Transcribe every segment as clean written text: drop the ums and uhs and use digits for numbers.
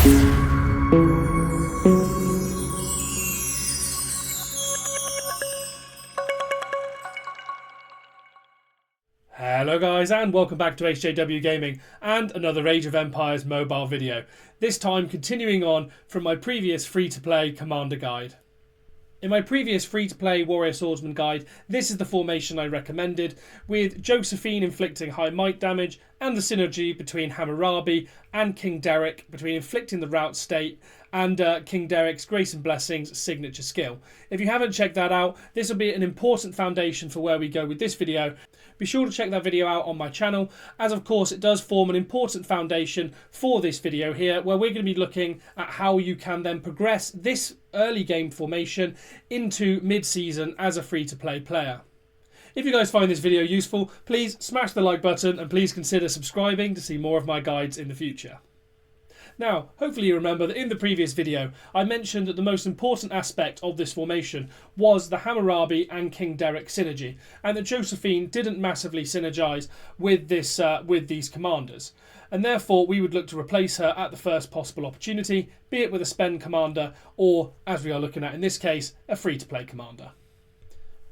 Hello guys, and welcome back to HJW Gaming and another Age of Empires mobile video. This time continuing on from my previous free-to-play commander guide. In my previous free-to-play Warrior Swordsman guide, this is the formation I recommended, with Josephine inflicting high might damage and the synergy between Hammurabi and King Derek between inflicting the rout state and King Derek's Grace and Blessings signature skill. If you haven't checked that out, this will be an important foundation for where we go with this video. Be sure to check that video out on my channel, as of course it does form an important foundation for this video here, where we're going to be looking at how you can then progress this early game formation into mid-season as a free-to-play player. If you guys find this video useful, please smash the like button and please consider subscribing to see more of my guides in the future. Now, hopefully you remember that in the previous video I mentioned that the most important aspect of this formation was the Hammurabi and King Derek synergy, and that Josephine didn't massively synergize with these commanders, and therefore we would look to replace her at the first possible opportunity, be it with a spend commander or, as we are looking at in this case, a free-to-play commander.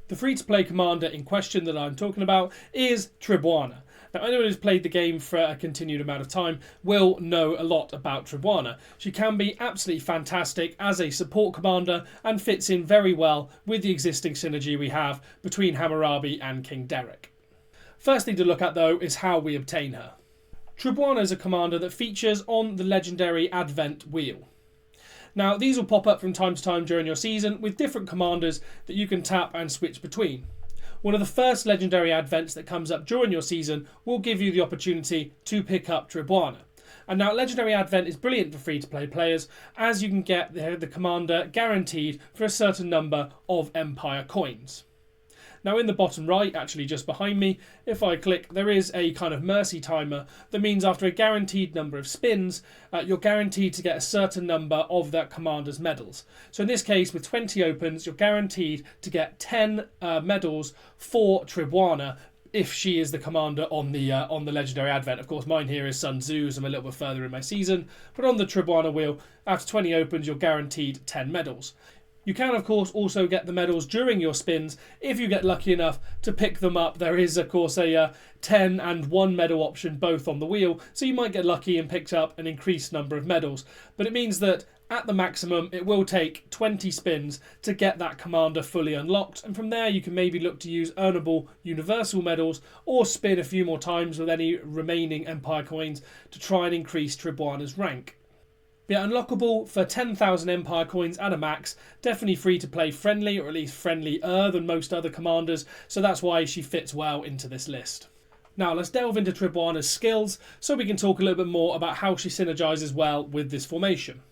The free-to-play commander in question that I'm talking about is Tribhuwana. Now, anyone who's played the game for a continued amount of time will know a lot about Tribhuwana. She can be absolutely fantastic as a support commander and fits in very well with the existing synergy we have between Hammurabi and King Derek. First thing to look at though is how we obtain her. Tribhuwana is a commander that features on the legendary Advent wheel. Now, these will pop up from time to time during your season with different commanders that you can tap and switch between. One of the first legendary advents that comes up during your season will give you the opportunity to pick up Tribhuwana. And now legendary advent is brilliant for free-to-play players, as you can get the commander guaranteed for a certain number of Empire coins. Now in the bottom right, actually just behind me, if I click, there is a kind of mercy timer that means after a guaranteed number of spins, you're guaranteed to get a certain number of that commander's medals. So in this case, with 20 opens, you're guaranteed to get 10 medals for Tribhuwana if she is the commander on the legendary advent. Of course, mine here is Sun Tzu, so I'm a little bit further in my season. But on the Tribhuwana wheel, after 20 opens, you're guaranteed 10 medals. You can, of course, also get the medals during your spins if you get lucky enough to pick them up. There is, of course, a 10 and 1 medal option both on the wheel, so you might get lucky and picked up an increased number of medals. But it means that at the maximum, it will take 20 spins to get that commander fully unlocked, and from there you can maybe look to use earnable universal medals or spin a few more times with any remaining Empire coins to try and increase Tribhuwana's rank. Yeah, unlockable for 10,000 Empire coins at a max, definitely free to play friendly, or at least friendlier than most other commanders, so that's why she fits well into this list. Now let's delve into Tribhuwana's skills so we can talk a little bit more about how she synergizes well with this formation.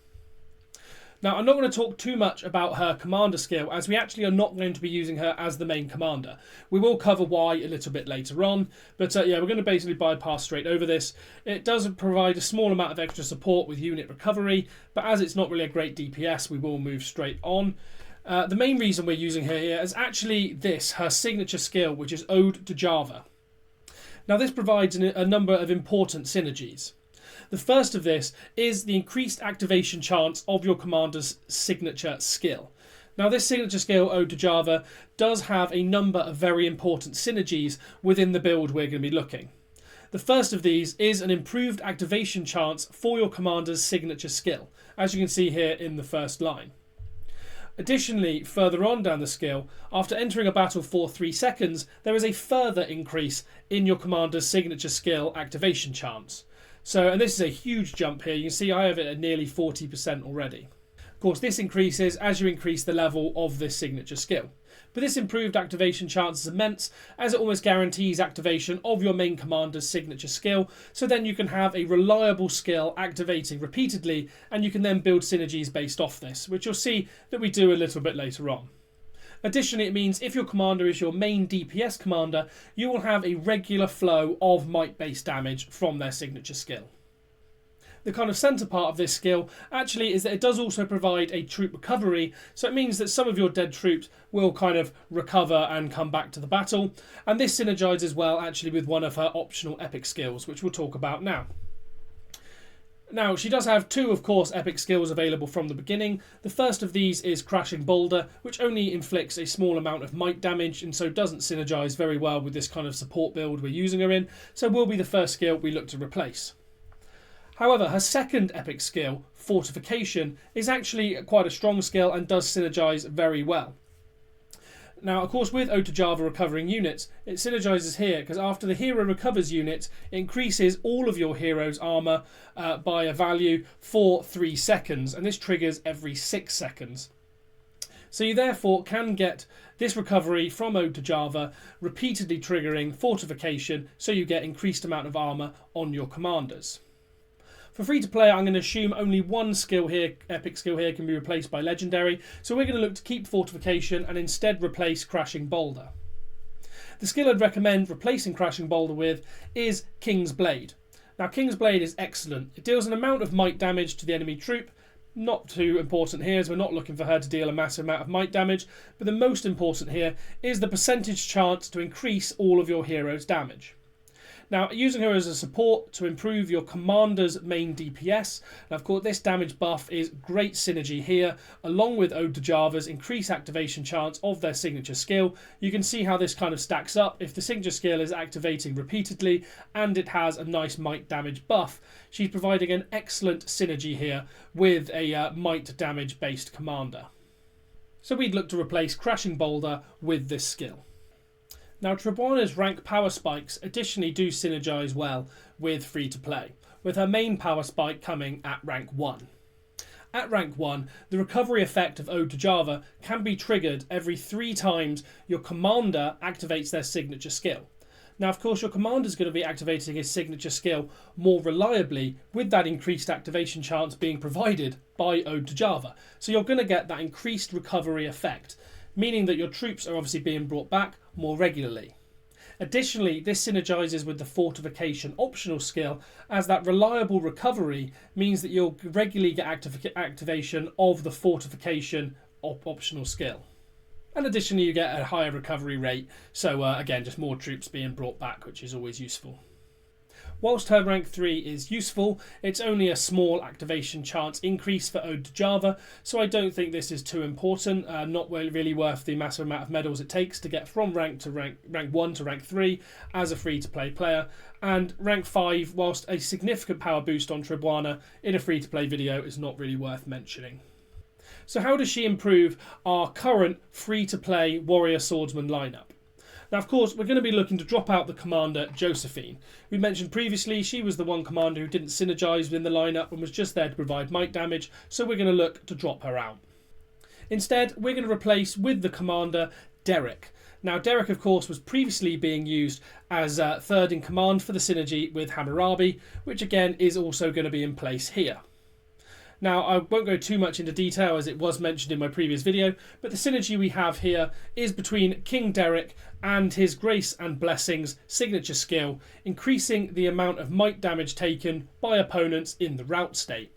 Now, I'm not going to talk too much about her commander skill, as we actually are not going to be using her as the main commander. We will cover why a little bit later on, but yeah, we're going to basically bypass straight over this. It does provide a small amount of extra support with unit recovery, but as it's not really a great DPS, we will move straight on. The main reason we're using her here is actually this, her signature skill, which is Ode to Java. Now, this provides a number of important synergies. The first of this is the increased activation chance of your commander's signature skill. Now, this signature skill, Ode to Java, does have a number of very important synergies within the build we're going to be looking. The first of these is an improved activation chance for your commander's signature skill, as you can see here in the first line. Additionally, further on down the skill, after entering a battle for 3 seconds, there is a further increase in your commander's signature skill activation chance. So, and this is a huge jump here. You can see I have it at nearly 40% already. Of course, this increases as you increase the level of this signature skill. But this improved activation chance is immense, as it almost guarantees activation of your main commander's signature skill, so then you can have a reliable skill activating repeatedly, and you can then build synergies based off this, which you'll see that we do a little bit later on. Additionally, it means if your commander is your main DPS commander, you will have a regular flow of might-based damage from their signature skill. The kind of centre part of this skill actually is that it does also provide a troop recovery, so it means that some of your dead troops will kind of recover and come back to the battle, and this synergizes well actually with one of her optional epic skills, which we'll talk about now. Now, she does have two, of course, epic skills available from the beginning. The first of these is Crashing Boulder, which only inflicts a small amount of might damage and so doesn't synergise very well with this kind of support build we're using her in, so will be the first skill we look to replace. However, her second epic skill, Fortification, is actually quite a strong skill and does synergise very well. Now, of course, with Ode to Java recovering units, it synergises here because after the hero recovers units, it increases all of your hero's armour by a value for 3 seconds, and this triggers every 6 seconds. So you therefore can get this recovery from Ode to Java, repeatedly triggering Fortification, so you get increased amount of armour on your commanders. For free to play, I'm going to assume only one skill here, epic skill here, can be replaced by legendary. So we're going to look to keep Fortification and instead replace Crashing Boulder. The skill I'd recommend replacing Crashing Boulder with is King's Blade. Now, King's Blade is excellent. It deals an amount of might damage to the enemy troop. Not too important here, as we're not looking for her to deal a massive amount of might damage. But the most important here is the percentage chance to increase all of your hero's damage. Now, using her as a support to improve your commander's main DPS. Now, of course, this damage buff is great synergy here, along with Ode to Java's increased activation chance of their signature skill. You can see how this kind of stacks up. If the signature skill is activating repeatedly and it has a nice might damage buff, she's providing an excellent synergy here with a might damage based commander. So we'd look to replace Crashing Boulder with this skill. Now, Tribhuwana's rank power spikes additionally do synergise well with free-to-play, with her main power spike coming at rank 1. At rank 1, the recovery effect of Ode to Java can be triggered every 3 times your commander activates their signature skill. Now, of course, your commander is going to be activating his signature skill more reliably with that increased activation chance being provided by Ode to Java. So you're going to get that increased recovery effect, meaning that your troops are obviously being brought back more regularly. Additionally, this synergises with the Fortification optional skill, as that reliable recovery means that you'll regularly get activation of the Fortification optional skill. And additionally, you get a higher recovery rate, so again, just more troops being brought back, which is always useful. Whilst her rank 3 is useful, it's only a small activation chance increase for Ode to Java, so I don't think this is too important, not really worth the massive amount of medals it takes to get from rank 1 to rank 3 as a free-to-play player, and rank 5, whilst a significant power boost on Tribhuwana in a free-to-play video, is not really worth mentioning. So how does she improve our current free-to-play warrior swordsman lineup? Now, of course, we're going to be looking to drop out the commander, Josephine. We mentioned previously she was the one commander who didn't synergise within the lineup and was just there to provide might damage, so we're going to look to drop her out. Instead, we're going to replace with the commander, Derek. Now, Derek, of course, was previously being used as third in command for the synergy with Hammurabi, which again is also going to be in place here. Now, I won't go too much into detail as it was mentioned in my previous video, but the synergy we have here is between King Derek and his Grace and Blessings signature skill, increasing the amount of might damage taken by opponents in the rout state.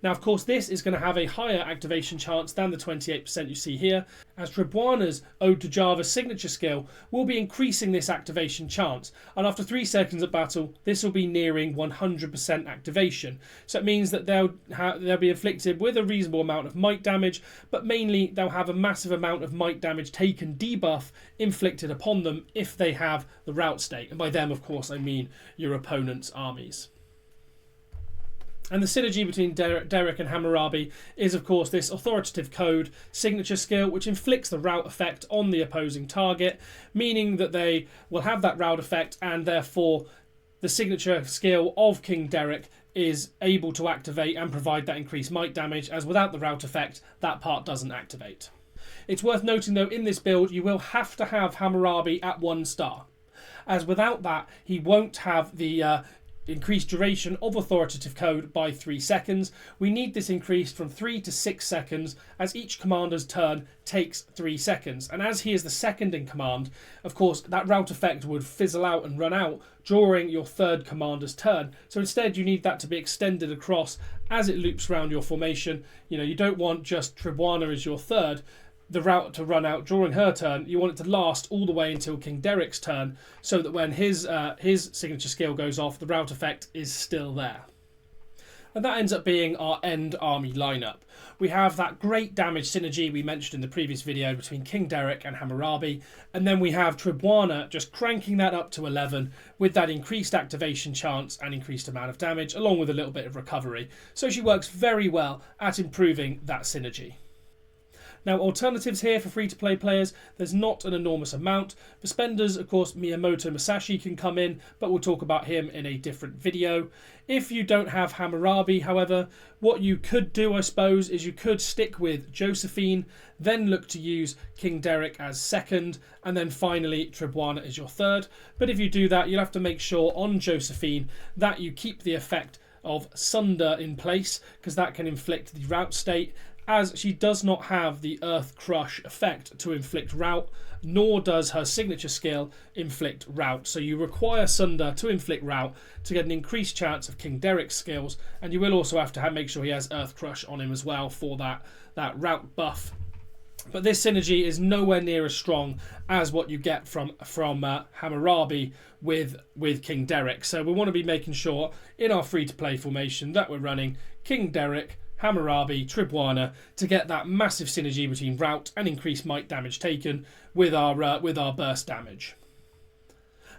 Now, of course, this is going to have a higher activation chance than the 28% you see here, as Tribhuwana's Ode to Java signature skill will be increasing this activation chance, and after 3 seconds of battle, this will be nearing 100% activation. So it means that they'll be afflicted with a reasonable amount of might damage, but mainly they'll have a massive amount of might damage taken debuff inflicted upon them if they have the rout state, and by them, of course, I mean your opponent's armies. And the synergy between Derek and Hammurabi is, of course, this authoritative code signature skill, which inflicts the rout effect on the opposing target, meaning that they will have that rout effect, and therefore the signature skill of King Derek is able to activate and provide that increased might damage, as without the rout effect, that part doesn't activate. It's worth noting, though, in this build, you will have to have Hammurabi at 1 star, as without that, he won't have the increased duration of authoritative code by 3 seconds. We need this increased from 3 to 6 seconds, as each commander's turn takes 3 seconds. And as he is the second in command, of course, that rout effect would fizzle out and run out during your third commander's turn. So instead, you need that to be extended across as it loops around your formation. You know, you don't want just Tribhuwana as your third, the route to run out during her turn. You want it to last all the way until King Derek's turn, so that when his signature skill goes off, the rout effect is still there. and that ends up being our end army lineup. We have that great damage synergy we mentioned in the previous video between King Derek and Hammurabi, and then we have Tribhuwana just cranking that up to 11 with that increased activation chance and increased amount of damage, along with a little bit of recovery. So she works very well at improving that synergy. Now, alternatives here for free-to-play players, there's not an enormous amount. For spenders, of course, Miyamoto Musashi can come in, but we'll talk about him in a different video. If you don't have Hammurabi, however, what you could do, I suppose, is you could stick with Josephine, then look to use King Derek as second, and then finally Tribhuwana is your third. But if you do that, you'll have to make sure on Josephine that you keep the effect of Sunder in place, because that can inflict the rout state, as she does not have the Earth Crush effect to inflict rout, nor does her signature skill inflict rout. So you require Sunder to inflict rout to get an increased chance of King Derek's skills, and you will also have to make sure he has Earth Crush on him as well for that rout buff. But this synergy is nowhere near as strong as what you get from Hammurabi with King Derek. So we want to be making sure in our free-to-play formation that we're running King Derek, Hammurabi, Tribhuwana to get that massive synergy between rout and increased might damage taken with our burst damage.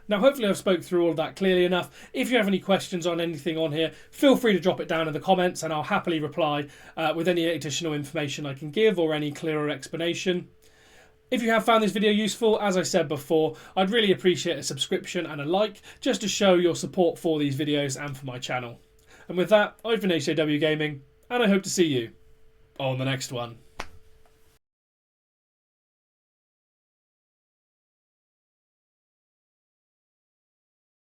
Now, hopefully I've spoke through all of that clearly enough. If you have any questions on anything on here, feel free to drop it down in the comments and I'll happily reply with any additional information I can give or any clearer explanation. If you have found this video useful, as I said before, I'd really appreciate a subscription and a like just to show your support for these videos and for my channel. And with that, I've been HJW Gaming, and I hope to see you on the next one.